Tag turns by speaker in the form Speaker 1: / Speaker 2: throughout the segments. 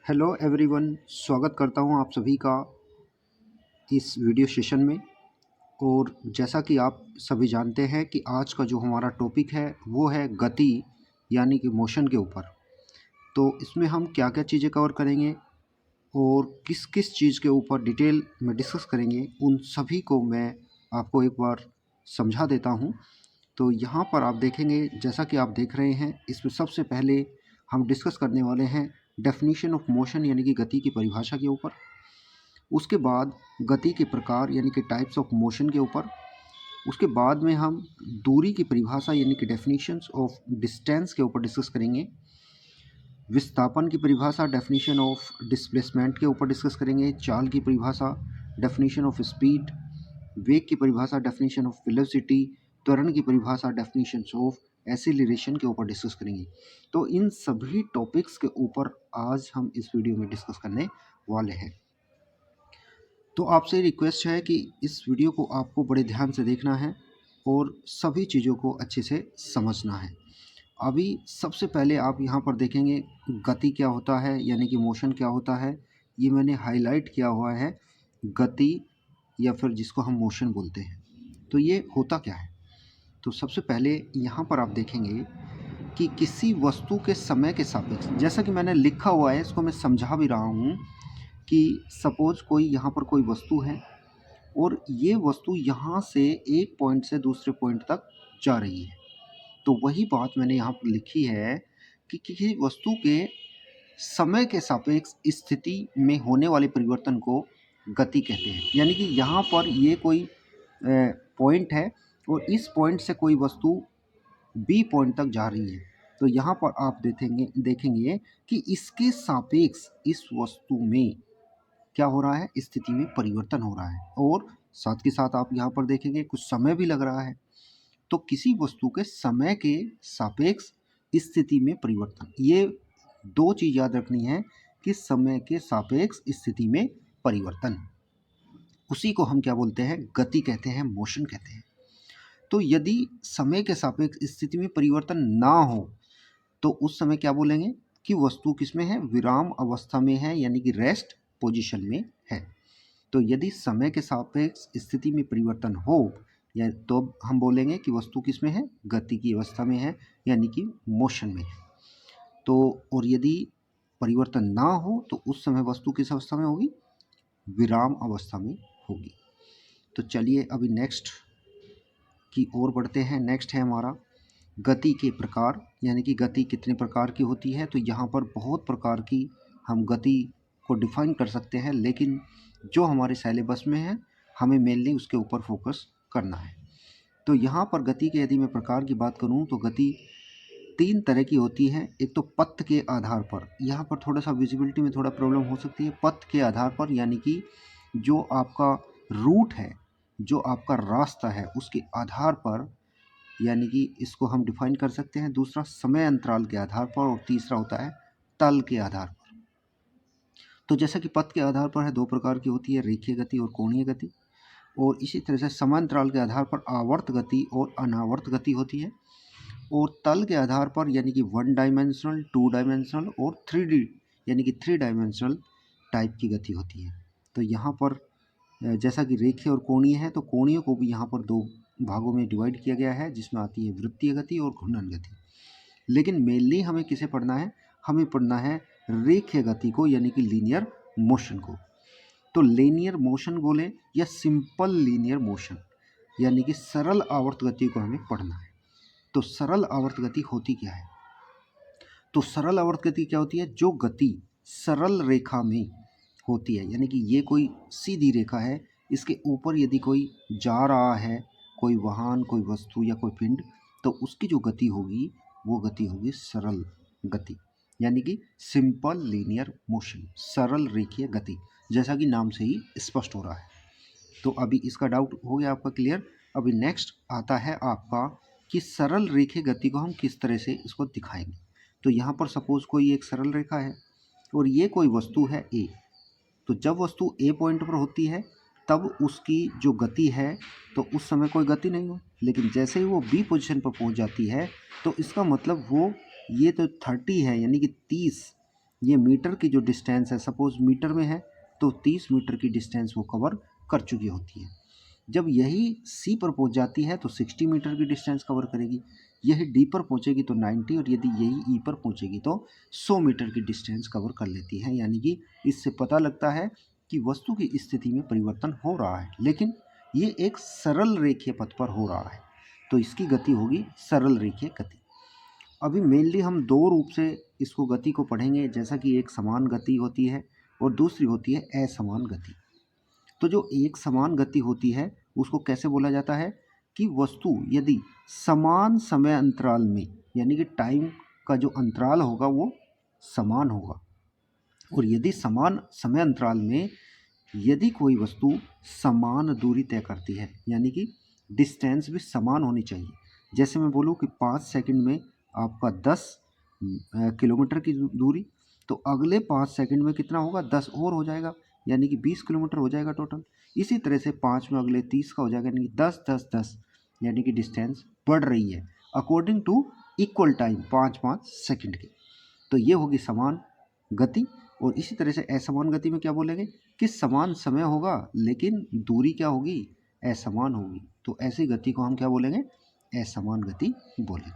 Speaker 1: Hello everyone, स्वागत करता हूं आप सभी का इस वीडियो सेशन में। और जैसा कि आप सभी जानते हैं कि आज का जो हमारा टॉपिक है वो है गति यानी कि मोशन के ऊपर। तो इसमें हम क्या क्या चीज़ें कवर करेंगे और किस किस चीज़ के ऊपर डिटेल में डिस्कस करेंगे, उन सभी को मैं आपको एक बार समझा देता हूं। तो यहाँ पर आप देखेंगे, जैसा कि आप देख रहे हैं, इसमें सबसे पहले हम डिस्कस करने वाले हैं डेफिनेशन ऑफ मोशन यानी कि गति की परिभाषा के ऊपर। उसके बाद गति के प्रकार यानी कि टाइप्स ऑफ मोशन के ऊपर। उसके बाद में हम दूरी की परिभाषा यानी कि डेफिनेशंस ऑफ डिस्टेंस के ऊपर डिस्कस करेंगे। विस्थापन की परिभाषा डेफिनेशन ऑफ डिस्प्लेसमेंट के ऊपर डिस्कस करेंगे। चाल की परिभाषा डेफिनेशन ऑफ स्पीड। वेग की परिभाषा डेफिनेशन ऑफ वेलोसिटी। त्वरण की परिभाषा डेफिनेशन ऑफ एसिलरेशन के ऊपर डिस्कस करेंगे। तो इन सभी टॉपिक्स के ऊपर आज हम इस वीडियो में डिस्कस करने वाले हैं। तो आपसे रिक्वेस्ट है कि इस वीडियो को आपको बड़े ध्यान से देखना है और सभी चीज़ों को अच्छे से समझना है। अभी सबसे पहले आप यहाँ पर देखेंगे गति क्या होता है यानी कि मोशन क्या होता है। ये मैंने हाईलाइट किया हुआ है, गति या फिर जिसको हम मोशन बोलते हैं। तो ये होता क्या है? तो सबसे पहले यहाँ पर आप देखेंगे कि किसी वस्तु के समय के सापेक्ष, जैसा कि मैंने लिखा हुआ है, इसको मैं समझा भी रहा हूँ कि सपोज़ कोई यहाँ पर कोई वस्तु है और ये वस्तु यहाँ से एक पॉइंट से दूसरे पॉइंट तक जा रही है। तो वही बात मैंने यहाँ पर लिखी है कि किसी वस्तु के समय के सापेक्ष स्थिति में होने वाले परिवर्तन को गति कहते हैं। यानी कि यहाँ पर ये कोई पॉइंट है और इस पॉइंट से कोई वस्तु बी पॉइंट तक जा रही है। तो यहाँ पर आप देखेंगे कि इसके सापेक्ष इस वस्तु में क्या हो रहा है, स्थिति में परिवर्तन हो रहा है। और साथ के साथ आप यहाँ पर देखेंगे कुछ समय भी लग रहा है। तो किसी वस्तु के समय के सापेक्ष स्थिति में परिवर्तन, ये दो चीज़ याद रखनी है कि समय के सापेक्ष स्थिति में परिवर्तन, उसी को हम क्या बोलते हैं, गति कहते हैं, मोशन कहते हैं। तो यदि समय के सापेक्ष स्थिति में परिवर्तन ना हो तो उस समय क्या बोलेंगे कि वस्तु किसमें है, विराम अवस्था में है, यानी कि रेस्ट पोजीशन में है। तो यदि समय के सापेक्ष स्थिति में परिवर्तन हो या तो हम बोलेंगे कि वस्तु किसमें है, गति की अवस्था में है, यानी कि मोशन में है। तो और यदि परिवर्तन ना हो तो उस समय वस्तु किस अवस्था में होगी, विराम अवस्था में होगी। तो चलिए अभी नेक्स्ट की ओर बढ़ते हैं। नेक्स्ट है हमारा गति के प्रकार, यानी कि गति कितने प्रकार की होती है। तो यहाँ पर बहुत प्रकार की हम गति को डिफाइन कर सकते हैं, लेकिन जो हमारे सिलेबस में है हमें मेनली उसके ऊपर फोकस करना है। तो यहाँ पर गति के यदि मैं प्रकार की बात करूँ तो गति तीन तरह की होती है। एक तो पथ के आधार पर, यहाँ पर थोड़ा सा विजिबिलिटी में थोड़ा प्रॉब्लम हो सकती है। पथ के आधार पर यानी कि जो आपका रूट है, जो आपका रास्ता है, उसके आधार पर, यानी कि इसको हम डिफाइन कर सकते हैं। दूसरा समय अंतराल के आधार पर और तीसरा होता है तल के आधार पर। तो जैसा कि पथ के आधार पर है, दो प्रकार की होती है, रेखीय गति और कोणीय गति। और इसी तरह से समय अंतराल के आधार पर आवर्त गति और अनावर्त गति होती है। और तल के आधार पर यानी कि 1 डायमेंशनल, 2 डायमेंशनल और 3D यानी कि 3 डायमेंशनल टाइप की गति होती है। तो यहाँ पर जैसा कि रेखीय और कोणीय है, तो कोणीय को भी यहाँ पर दो भागों में डिवाइड किया गया है, जिसमें आती है वृत्तीय गति और घूर्णन गति। लेकिन मेनली हमें किसे पढ़ना है, हमें पढ़ना है रेखीय गति को, यानी कि लीनियर मोशन को। तो लीनियर मोशन बोले या सिंपल लीनियर मोशन, यानी कि सरल आवर्त गति को हमें पढ़ना है। तो सरल आवर्त गति होती क्या है? तो सरल आवर्त गति क्या होती है? जो गति सरल रेखा में होती है, यानी कि ये कोई सीधी रेखा है, इसके ऊपर यदि कोई जा रहा है, कोई वाहन, कोई वस्तु या कोई पिंड, तो उसकी जो गति होगी वो गति होगी सरल गति, यानी कि सिंपल लीनियर मोशन, सरल रेखीय गति, जैसा कि नाम से ही स्पष्ट हो रहा है। तो अभी इसका डाउट हो गया आपका क्लियर। अभी नेक्स्ट आता है आपका कि सरल रेखीय गति को हम किस तरह से इसको दिखाएंगे। तो यहाँ पर सपोज कोई एक सरल रेखा है और ये कोई वस्तु है ए। तो जब वस्तु ए पॉइंट पर होती है तब उसकी जो गति है, तो उस समय कोई गति नहीं हो, लेकिन जैसे ही वो बी पोजीशन पर पहुंच जाती है तो इसका मतलब वो, ये तो 30 है यानी कि 30 ये मीटर की जो डिस्टेंस है, सपोज मीटर में है तो 30 मीटर की डिस्टेंस वो कवर कर चुकी होती है। जब यही सी पर पहुंच जाती है तो 60 मीटर की डिस्टेंस कवर करेगी, यही डी पर पहुंचेगी तो 90, और यदि यही ई पर पहुंचेगी तो 100 मीटर की डिस्टेंस कवर कर लेती है। यानी कि इससे पता लगता है कि वस्तु की स्थिति में परिवर्तन हो रहा है, लेकिन ये एक सरल रेखीय पथ पर हो रहा है, तो इसकी गति होगी सरल रेखीय गति। अभी मेनली हम दो रूप से इसको गति को पढ़ेंगे, जैसा कि एक समान गति होती है और दूसरी होती है असमान गति। तो जो एक समान गति होती है उसको कैसे बोला जाता है कि वस्तु यदि समान समय अंतराल में, यानी कि टाइम का जो अंतराल होगा वो समान होगा, और यदि समान समय अंतराल में यदि कोई वस्तु समान दूरी तय करती है, यानी कि डिस्टेंस भी समान होनी चाहिए। जैसे मैं बोलूँ कि 5 सेकंड में आपका 10 किलोमीटर की दूरी, तो अगले 5 सेकंड में कितना होगा, 10 और हो जाएगा, यानी कि 20 किलोमीटर हो जाएगा टोटल। इसी तरह से 5 में अगले 30 का हो जाएगा, यानी कि 10 10 10, यानी कि डिस्टेंस बढ़ रही है according to equal time 5-5 second के। तो ये होगी समान गति। और इसी तरह से असमान गति में क्या बोलेंगे कि समान समय होगा लेकिन दूरी क्या होगी, असमान होगी। तो ऐसी गति को हम क्या बोलेंगे, असमान गति बोलेंगे।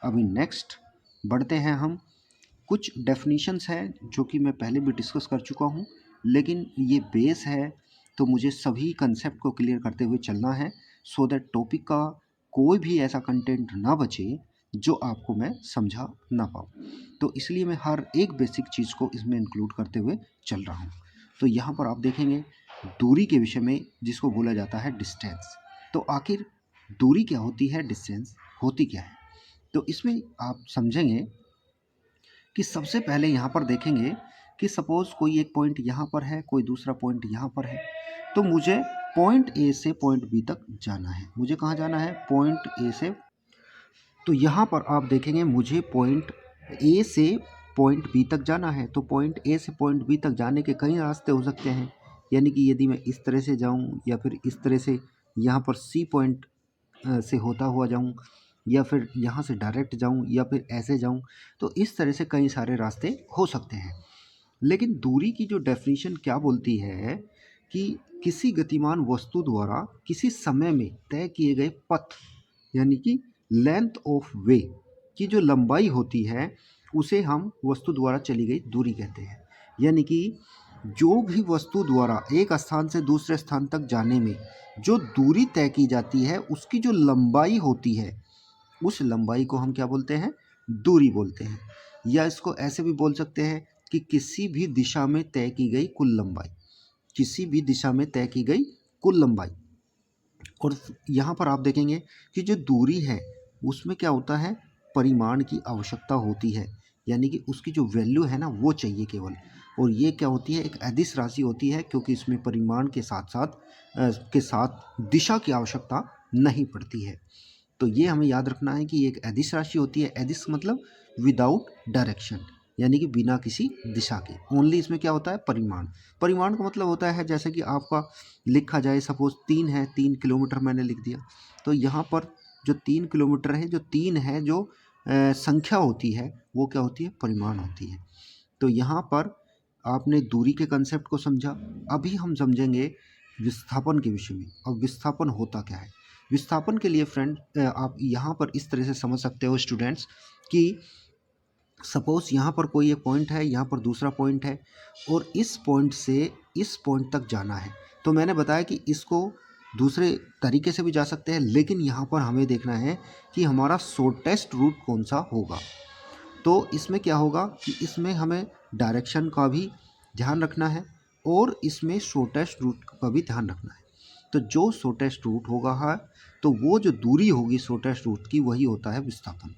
Speaker 1: अभी नेक्स्ट बढ़ते हैं हम। कुछ डेफिनीशंस हैं जो कि मैं पहले भी डिस्कस कर चुका हूँ, लेकिन ये बेस है तो मुझे सभी कंसेप्ट को क्लियर करते हुए चलना है, सो दैट टॉपिक का कोई भी ऐसा कंटेंट ना बचे जो आपको मैं समझा ना पाऊँ। तो इसलिए मैं हर एक बेसिक चीज़ को इसमें इंक्लूड करते हुए चल रहा हूँ। तो यहाँ पर आप देखेंगे दूरी के विषय में, जिसको बोला जाता है डिस्टेंस। तो आखिर दूरी क्या होती है, डिस्टेंस होती क्या है, तो इसमें आप समझेंगे कि सबसे पहले यहाँ पर देखेंगे कि सपोज़ कोई एक पॉइंट यहाँ पर है, कोई दूसरा पॉइंट यहाँ पर है, तो मुझे पॉइंट ए से पॉइंट बी तक जाना है। मुझे कहाँ जाना है, पॉइंट ए से। तो यहाँ पर आप देखेंगे मुझे पॉइंट ए से पॉइंट बी तक जाना है। तो पॉइंट ए से पॉइंट बी तक जाने के कई रास्ते हो सकते हैं, यानी कि यदि मैं इस तरह से जाऊँ या फिर इस तरह से यहाँ पर सी पॉइंट से होता हुआ जाऊँ, या फिर यहाँ से डायरेक्ट जाऊँ, या फिर ऐसे जाऊँ, तो इस तरह से कई सारे रास्ते हो सकते हैं। लेकिन दूरी की जो डेफिनेशन क्या बोलती है कि किसी गतिमान वस्तु द्वारा किसी समय में तय किए गए पथ, यानी कि लेंथ ऑफ वे की जो लंबाई होती है उसे हम वस्तु द्वारा चली गई दूरी कहते हैं। यानी कि जो भी वस्तु द्वारा एक स्थान से दूसरे स्थान तक जाने में जो दूरी तय की जाती है उसकी जो लंबाई होती है, उस लंबाई को हम क्या बोलते हैं, दूरी बोलते हैं। या इसको ऐसे भी बोल सकते हैं कि किसी भी दिशा में तय की गई कुल लंबाई, किसी भी दिशा में तय की गई कुल लंबाई। और यहाँ पर आप देखेंगे कि जो दूरी है उसमें क्या होता है, परिमाण की आवश्यकता होती है, यानी कि उसकी जो वैल्यू है ना वो चाहिए केवल। और ये क्या होती है, एक अदिश राशि होती है, क्योंकि इसमें परिमाण के साथ दिशा की आवश्यकता नहीं पड़ती है। तो ये हमें याद रखना है कि ये एक अदिश राशि होती है। अदिश मतलब विदाउट डायरेक्शन, यानी कि बिना किसी दिशा के। ओनली इसमें क्या होता है, परिमाण। परिमाण का मतलब होता है जैसे कि आपका लिखा जाए, सपोज 3 है, 3 किलोमीटर मैंने लिख दिया, तो यहाँ पर जो 3 किलोमीटर है, जो 3 है जो संख्या होती है वो क्या होती है, परिमाण होती है। तो यहाँ पर आपने दूरी के कंसेप्ट को समझा। अभी हम समझेंगे विस्थापन के विषय में। अब विस्थापन होता क्या है। विस्थापन के लिए फ्रेंड आप यहाँ पर इस तरह से समझ सकते हो स्टूडेंट्स कि सपोज़ यहाँ पर कोई एक पॉइंट है, यहाँ पर दूसरा पॉइंट है, और इस पॉइंट से इस पॉइंट तक जाना है। तो मैंने बताया कि इसको दूसरे तरीके से भी जा सकते हैं, लेकिन यहाँ पर हमें देखना है कि हमारा शॉर्टेस्ट रूट कौन सा होगा। तो इसमें क्या होगा कि इसमें हमें डायरेक्शन का भी ध्यान रखना है और इसमें शॉर्टेस्ट रूट का भी ध्यान रखना है। तो जो शॉर्टेस्ट रूट होगा तो वो जो दूरी होगी शॉर्टेस्ट रूट की, वही होता है विस्थापन।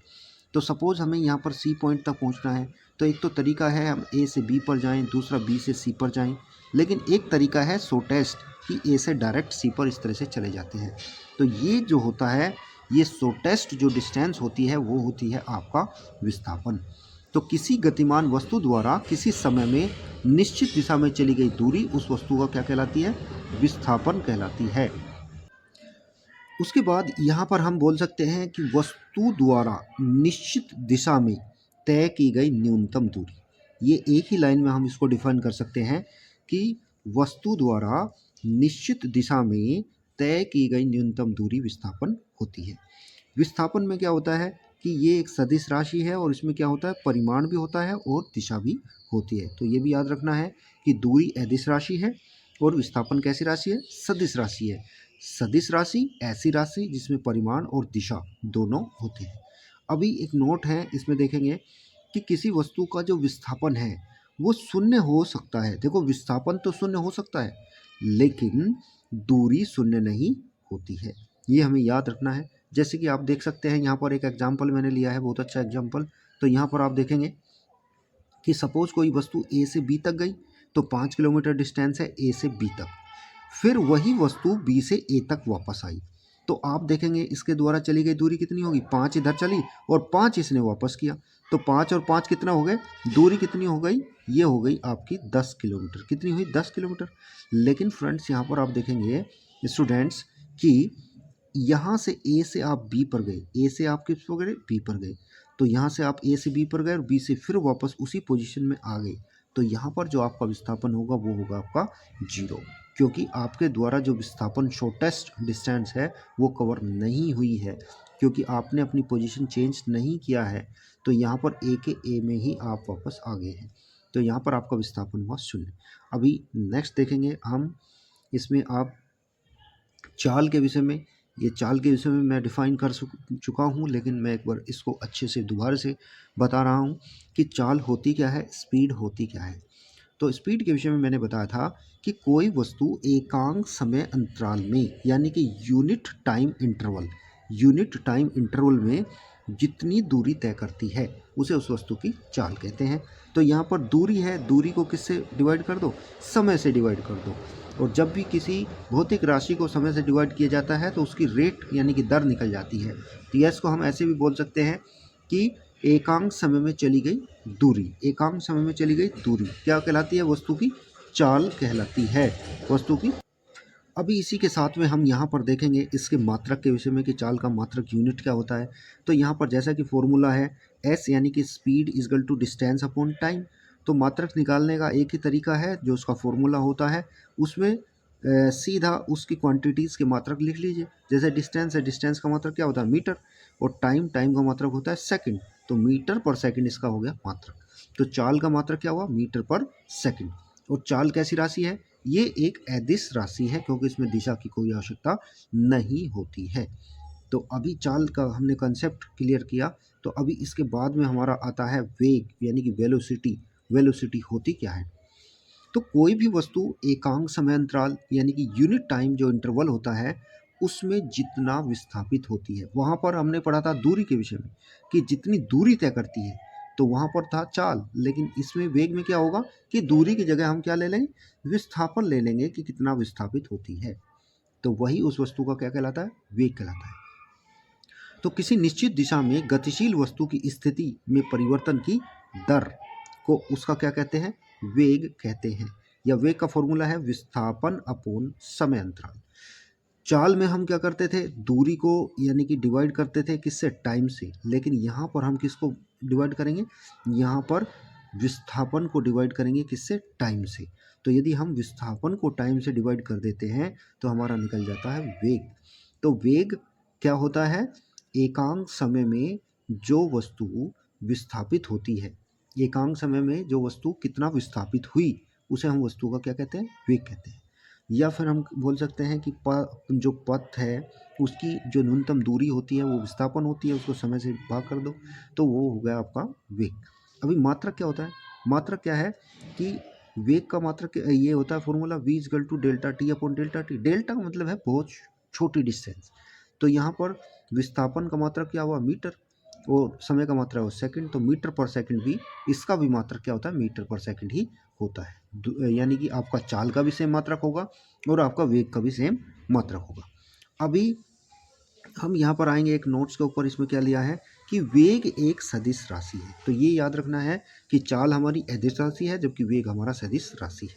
Speaker 1: तो सपोज़ हमें यहाँ पर सी पॉइंट तक पहुँचना है, तो एक तो तरीका है हम ए से बी पर जाएं, दूसरा बी से सी पर जाएं, लेकिन एक तरीका है शॉर्टेस्ट कि ए से डायरेक्ट सी पर इस तरह से चले जाते हैं। तो ये जो होता है, ये शॉर्टेस्ट जो डिस्टेंस होती है वो होती है आपका विस्थापन। तो किसी गतिमान वस्तु द्वारा किसी समय में निश्चित दिशा में चली गई दूरी उस वस्तु का क्या कहलाती है, विस्थापन कहलाती है। उसके बाद यहाँ पर हम बोल सकते हैं कि वस्तु द्वारा निश्चित दिशा में तय की गई न्यूनतम दूरी, ये एक ही लाइन में हम इसको डिफाइन कर सकते हैं कि वस्तु द्वारा निश्चित दिशा में तय की गई न्यूनतम दूरी विस्थापन होती है। विस्थापन में क्या होता है कि ये एक सदिश राशि है और इसमें क्या होता है, परिमाण भी होता है और दिशा भी होती है। तो ये भी याद रखना है कि दूरी अदिश राशि है और विस्थापन कैसी राशि है, सदिश राशि है। सदिश राशि ऐसी राशि जिसमें परिमाण और दिशा दोनों होते हैं। अभी एक नोट है, इसमें देखेंगे कि किसी वस्तु का जो विस्थापन है वो शून्य हो सकता है। देखो, विस्थापन तो शून्य हो सकता है लेकिन दूरी शून्य नहीं होती है, ये हमें याद रखना है। जैसे कि आप देख सकते हैं, यहाँ पर एक एग्जाम्पल मैंने लिया है, बहुत अच्छा एग्जाम्पल। तो यहाँ पर आप देखेंगे कि सपोज कोई वस्तु ए से बी तक गई, तो 5 किलोमीटर डिस्टेंस है ए से बी तक। फिर वही वस्तु बी से ए तक वापस आई, तो आप देखेंगे इसके द्वारा चली गई दूरी कितनी होगी, 5 इधर चली और 5 इसने वापस किया, तो 5 और 5 कितना हो गए, दूरी कितनी हो गई, ये हो गई आपकी 10 किलोमीटर। कितनी हुई, 10 किलोमीटर। लेकिन फ्रेंड्स यहाँ पर आप देखेंगे स्टूडेंट्स कि यहाँ से ए से आप बी पर गए, ए से आप किस पर गए, बी पर गए, तो यहाँ से आप ए से बी पर गए और बी से फिर वापस उसी पोजीशन में आ गए, तो यहाँ पर जो आपका विस्थापन होगा वो होगा आपका 0, क्योंकि आपके द्वारा जो विस्थापन शॉर्टेस्ट डिस्टेंस है वो कवर नहीं हुई है, क्योंकि आपने अपनी पोजीशन चेंज नहीं किया है। तो यहाँ पर ए के ए में ही आप वापस आ गए हैं, तो यहाँ पर आपका विस्थापन हुआ 0। अभी नेक्स्ट देखेंगे हम, इसमें आप चाल के विषय में, ये चाल के विषय में मैं डिफ़ाइन कर चुका हूँ, लेकिन मैं एक बार इसको अच्छे से दोबारा से बता रहा हूँ कि चाल होती क्या है, स्पीड होती क्या है। तो स्पीड के विषय में मैंने बताया था कि कोई वस्तु एकांक समय अंतराल में, यानी कि यूनिट टाइम इंटरवल में जितनी दूरी तय करती है उसे उस वस्तु की चाल कहते हैं। तो यहाँ पर दूरी है, दूरी को किससे डिवाइड कर दो, समय से डिवाइड कर दो। और जब भी किसी भौतिक राशि को समय से डिवाइड किया जाता है तो उसकी रेट यानी कि दर निकल जाती है। तो यह इसको हम ऐसे भी बोल सकते हैं कि एकांक समय में चली गई दूरी, एकांक समय में चली गई दूरी क्या कहलाती है, वस्तु की चाल कहलाती है, वस्तु की। अभी इसी के साथ में हम यहाँ पर देखेंगे इसके मात्रक के विषय में कि चाल का मात्रक यूनिट क्या होता है। तो यहाँ पर जैसा कि फॉर्मूला है एस यानी कि speed equal to distance upon time, तो मात्रक निकालने का एक ही तरीका है, जो उसका फॉर्मूला होता है उसमें सीधा उसकी क्वांटिटीज़ के मात्रक लिख लीजिए। जैसे डिस्टेंस है, डिस्टेंस का मात्रक क्या होता है, मीटर, और टाइम का मात्रक होता है सेकंड, तो मीटर पर सेकंड इसका हो गया मात्रक। तो चाल का मात्रक क्या हुआ, मीटर पर सेकंड। और चाल कैसी राशि है, ये एक अदिश राशि है क्योंकि इसमें दिशा की कोई आवश्यकता नहीं होती है। तो अभी चाल का हमने कंसेप्ट क्लियर किया, तो अभी इसके बाद में हमारा आता है वेग यानी कि वेलोसिटी। वेलोसिटी होती क्या है, तो कोई भी वस्तु एकांक समय अंतराल यानी कि यूनिट टाइम जो इंटरवल होता है उसमें जितना विस्थापित होती है, वहाँ पर हमने पढ़ा था दूरी के विषय में कि जितनी दूरी तय करती है, तो वहाँ पर था चाल। लेकिन इसमें वेग में क्या होगा कि दूरी की जगह हम क्या ले लेंगे, विस्थापन ले लेंगे कि कितना विस्थापित होती है, तो वही उस वस्तु का क्या कहलाता है, वेग कहलाता है। तो किसी निश्चित दिशा में गतिशील वस्तु की स्थिति में परिवर्तन की दर को उसका क्या कहते हैं, वेग कहते हैं, या वेग का फॉर्मूला है विस्थापन अपॉन समय अंतराल। चाल में हम क्या करते थे, दूरी को यानी कि डिवाइड करते थे किससे, टाइम से, लेकिन यहाँ पर हम किसको डिवाइड करेंगे, यहाँ पर विस्थापन को डिवाइड करेंगे किससे, टाइम से। तो यदि हम विस्थापन को टाइम से डिवाइड कर देते हैं तो हमारा निकल जाता है वेग। तो वेग क्या होता है, एकांक समय में जो वस्तु विस्थापित होती है, एकांक समय में जो वस्तु कितना विस्थापित हुई उसे हम वस्तु का क्या कहते हैं, वेग कहते हैं। या फिर हम बोल सकते हैं कि जो पथ है उसकी जो न्यूनतम दूरी होती है वो विस्थापन होती है, उसको समय से भाग कर दो तो वो हो गया आपका वेग। अभी मात्रक क्या होता है, मात्रक क्या है कि वेग का मात्रक ये होता है formula v equal to delta T upon delta T. Delta का मतलब है बहुत छोटी डिस्टेंस, तो यहाँ पर विस्थापन का मात्रक क्या हुआ, मीटर, और समय का मात्रा हो सेकंड, तो मीटर पर सेकंड भी, इसका भी मात्रक क्या होता है, मीटर पर सेकंड ही होता है। यानी कि आपका चाल का भी सेम मात्रक होगा और आपका वेग का भी सेम मात्रक होगा। अभी हम यहाँ पर आएंगे एक नोट्स के ऊपर, इसमें क्या लिया है कि वेग एक सदिश राशि है। तो ये याद रखना है कि चाल हमारी अदिश राशि है जबकि वेग हमारा सदिश राशि है।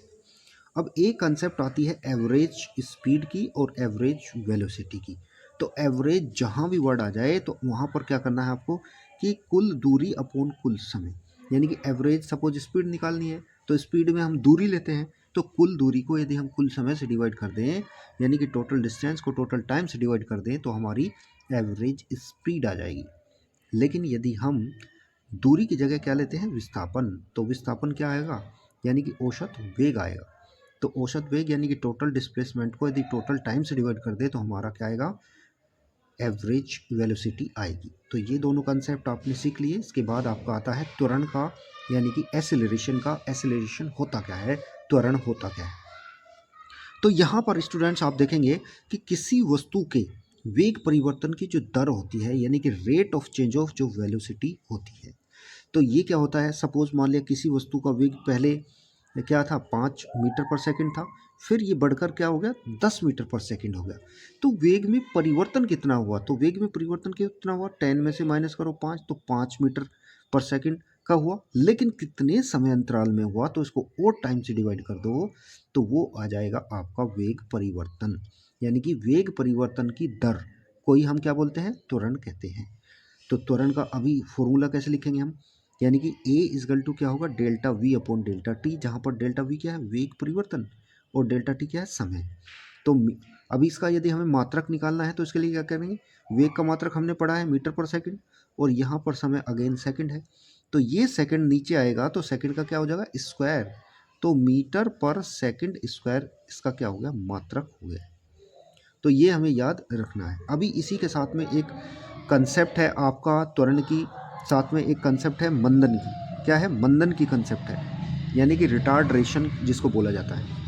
Speaker 1: अब एक कंसेप्ट आती है एवरेज स्पीड की और एवरेज वेलोसिटी की। तो एवरेज जहाँ भी वर्ड आ जाए तो वहाँ पर क्या करना है आपको कि कुल दूरी अपॉन कुल समय। यानी कि एवरेज सपोज स्पीड निकालनी है तो स्पीड में हम दूरी लेते हैं, तो कुल दूरी को यदि हम कुल समय से डिवाइड कर दें, यानी कि टोटल डिस्टेंस को टोटल टाइम से डिवाइड कर दें, तो हमारी एवरेज स्पीड आ जाएगी। लेकिन यदि हम दूरी की जगह क्या लेते हैं, विस्थापन, तो विस्थापन क्या आएगा, यानी कि औसत वेग आएगा। तो औसत वेग यानी कि टोटल डिस्प्लेसमेंट को यदि टोटल टाइम से डिवाइड कर दे तो हमारा क्या आएगा, एवरेज वेलोसिटी आएगी। तो ये दोनों कंसेप्ट आपने सीख लिए। इसके बाद आपका आता है त्वरण का, यानी कि एसेलरेशन का। एसेलरेशन होता क्या है, त्वरण होता क्या है। तो यहाँ पर स्टूडेंट्स आप देखेंगे कि किसी वस्तु के वेग परिवर्तन की जो दर होती है, यानी कि रेट ऑफ चेंज ऑफ जो वेलोसिटी होती है, तो ये क्या होता है, सपोज मान लिया किसी वस्तु का वेग पहले क्या था, 5 मीटर पर सेकंड था, फिर ये बढ़कर क्या हो गया, 10 मीटर पर सेकंड हो गया। तो वेग में परिवर्तन कितना हुआ, तो वेग में परिवर्तन कितना हुआ, 10 में से माइनस करो 5, तो 5 मीटर पर सेकंड का हुआ। लेकिन कितने समय अंतराल में हुआ, तो इसको और टाइम से डिवाइड कर दो, तो वो आ जाएगा आपका वेग परिवर्तन, यानी कि वेग परिवर्तन की दर को ही हम क्या बोलते हैं, त्वरण कहते हैं। तो त्वरण का अभी फॉर्मूला कैसे लिखेंगे हम, यानी कि ए इजगल टू क्या होगा, delta we upon delta T, जहाँ पर डेल्टा वी क्या है, वेग परिवर्तन, और डेल्टा टी क्या है, समय। तो अभी इसका यदि हमें मात्रक निकालना है तो इसके लिए क्या करेंगे, वेग का मात्रक हमने पढ़ा है मीटर पर सेकंड, और यहाँ पर समय अगेन सेकंड है, तो ये सेकंड नीचे आएगा तो सेकंड का क्या हो जाएगा, स्क्वायर, तो मीटर पर सेकंड स्क्वायर इसका क्या हो गया, मात्रक हो गया। तो ये हमें याद रखना है। अभी इसी के साथ में एक कंसेप्ट है आपका त्वरण की, साथ में एक कंसेप्ट है मंदन की। क्या है, मंदन की कंसेप्ट है, यानी कि रिटार्डरेशन जिसको बोला जाता है।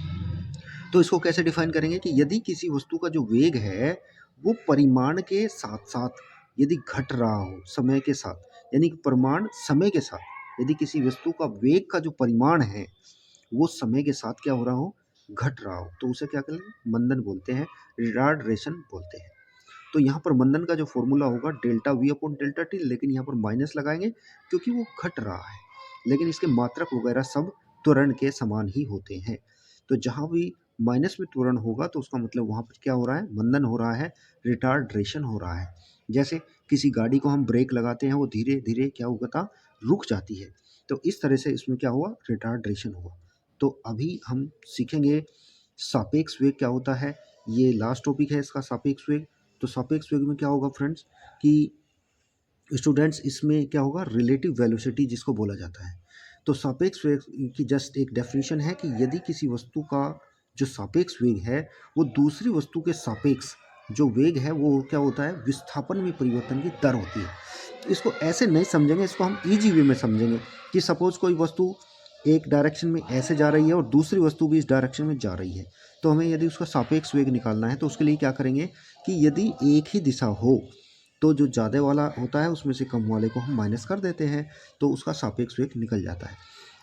Speaker 1: तो इसको कैसे डिफाइन करेंगे कि यदि किसी वस्तु का जो वेग है वो परिमाण के साथ साथ यदि घट रहा हो समय के साथ, यानी कि परिमाण समय के साथ, यदि किसी वस्तु का वेग का जो परिमाण है वो समय के साथ क्या हो रहा हो, घट रहा हो, तो उसे क्या करेंगे, मंदन बोलते हैं, रिटार्डरेशन बोलते हैं। तो यहाँ पर मंदन का जो फॉर्मूला होगा delta we upon delta T, लेकिन यहाँ पर माइनस लगाएंगे क्योंकि वो घट रहा है, लेकिन इसके मात्रक वगैरह सब त्वरण के समान ही होते हैं। तो जहाँ भी माइनस में त्वरण होगा तो उसका मतलब वहाँ पर क्या हो रहा है, मंदन हो रहा है, रिटार्डरेशन हो रहा है। जैसे किसी गाड़ी को हम ब्रेक लगाते हैं, वो धीरे धीरे क्या होगा, रुक जाती है, तो इस तरह से इसमें क्या हुआ, रिटार्डरेशन हुआ। तो अभी हम सीखेंगे सापेक्ष वेग क्या होता है, ये लास्ट टॉपिक है इसका, सापेक्ष वेग। तो सापेक्ष वेग में क्या होगा फ्रेंड्स, कि स्टूडेंट्स इसमें क्या होगा, रिलेटिव वेलोसिटी जिसको बोला जाता है। तो सापेक्ष वेग की जस्ट एक डेफिनेशन है कि यदि किसी वस्तु का जो सापेक्ष वेग है वो दूसरी वस्तु के सापेक्ष जो वेग है वो क्या होता है, विस्थापन में परिवर्तन की दर होती है। इसको ऐसे नहीं समझेंगे, इसको हम इजी वे में समझेंगे कि सपोज कोई वस्तु एक डायरेक्शन में ऐसे जा रही है और दूसरी वस्तु भी इस डायरेक्शन में जा रही है, तो हमें यदि उसका सापेक्ष वेग निकालना है तो उसके लिए क्या करेंगे कि यदि एक ही दिशा हो तो जो ज़्यादा वाला होता है उसमें से कम वाले को हम माइनस कर देते हैं, तो उसका सापेक्ष वेग निकल जाता है।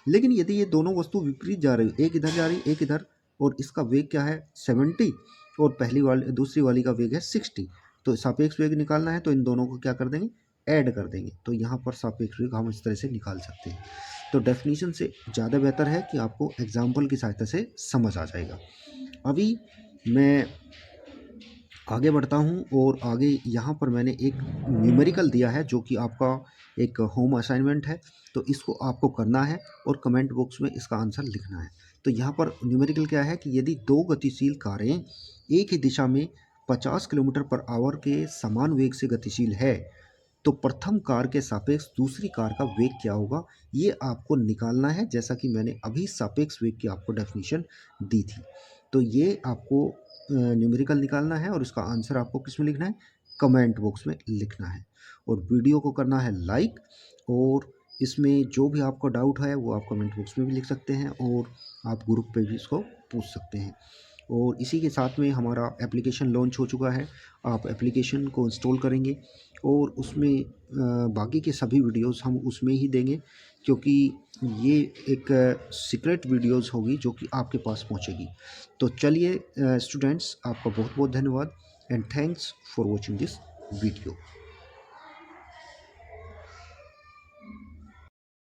Speaker 1: लेकिन यदि ये दोनों वस्तु विपरीत जा रही, एक इधर जा रही एक इधर, और इसका वेग क्या है 70 और पहली वाली दूसरी वाली का वेग है 60, तो सापेक्ष वेग निकालना है तो इन दोनों को क्या कर देंगे, ऐड कर देंगे, तो यहाँ पर सापेक्ष वेग हम इस तरह से निकाल सकते हैं। तो डेफिनीशन से ज़्यादा बेहतर है कि आपको एग्जाम्पल की सहायता से समझ आ जाएगा। अभी मैं आगे बढ़ता हूँ और आगे यहाँ पर मैंने एक न्यूमेरिकल दिया है जो कि आपका एक होम असाइनमेंट है, तो इसको आपको करना है और कमेंट बॉक्स में इसका आंसर लिखना है। तो यहाँ पर न्यूमेरिकल क्या है कि यदि दो गतिशील कारें एक ही दिशा में 50 किलोमीटर पर आवर के समान वेग से गतिशील है तो प्रथम कार के सापेक्ष दूसरी कार का वेग क्या होगा, ये आपको निकालना है, जैसा कि मैंने अभी सापेक्ष वेग की आपको डेफिनेशन दी थी। तो ये आपको न्यूमेरिकल निकालना है और इसका आंसर आपको किस में लिखना है, कमेंट बॉक्स में लिखना है, और वीडियो को करना है लाइक, और इसमें जो भी आपको डाउट है वो आप कमेंट बॉक्स में भी लिख सकते हैं और आप ग्रुप पे भी इसको पूछ सकते हैं। और इसी के साथ में हमारा एप्लीकेशन लॉन्च हो चुका है, आप एप्लीकेशन को इंस्टॉल करेंगे और उसमें बाकी के सभी वीडियोस हम उसमें ही देंगे, क्योंकि ये एक सीक्रेट वीडियोस होगी जो कि आपके पास पहुंचेगी। तो चलिए स्टूडेंट्स, आपका बहुत बहुत धन्यवाद and thanks for watching this video.